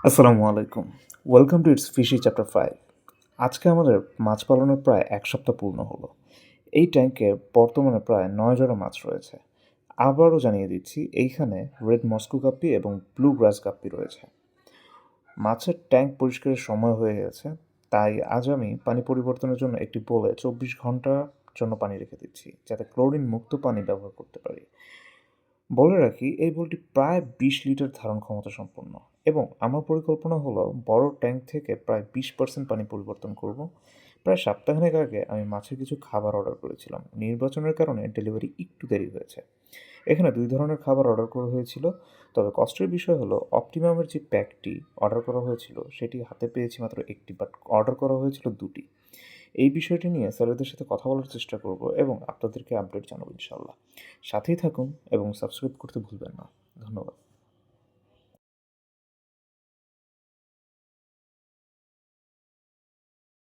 আসসালামু আলাইকুম। Welcome to its fishy chapter 5। আজকে আমাদের মাছ পালনের প্রায় ১ সপ্তাহ পূর্ণ হলো। এই ট্যাঙ্কে বর্তমানে প্রায় ৯ জোড়া মাছ রয়েছে। আবারও জানিয়ে দিচ্ছি, এইখানে রেড মস্কো গাপ্পি এবং ব্লু গ্রাস গাপ্পি রয়েছে। মাছের ট্যাঙ্ক পরিষ্কারের সময় হয়ে গেছে, তাই আজ আমি পানি পরিবর্তনের জন্য একটি বোলে ২৪ ঘন্টার জন্য পানি রেখে দিচ্ছি, যাতে ক্লোরিন মুক্ত পানি ব্যবহার করতে পারি। বলে রাখি, এই বোলটি প্রায় ২০ লিটার ধারণ ক্ষমতা সম্পন্ন এবং আমার পরিকল্পনা হলো বড় ট্যাঙ্ক থেকে প্রায় ২০% পানি পরিবর্তন করব। প্রায় সপ্তাহখানেক আগে আমি মাছের কিছু খাবার অর্ডার করেছিলাম। নির্বাচনের কারণে ডেলিভারি একটু দেরি হয়েছে। এখানে ২ ধরনের খাবার অর্ডার করা হয়েছিল। তবে কষ্টের বিষয় হলো অপটিমামের যে প্যাকটি অর্ডার করা হয়েছিল সেটি হাতে পেয়েছি মাত্র একটি, বাট অর্ডার করা হয়েছিল ২টি। এই বিষয়টি নিয়ে স্যারেদের সাথে কথা বলার চেষ্টা করব এবং আপনাদেরকে আপডেট জানাবো ইনশাআল্লাহ। সাথেই থাকুন এবং সাবস্ক্রাইব করতে ভুলবেন না। ধন্যবাদ।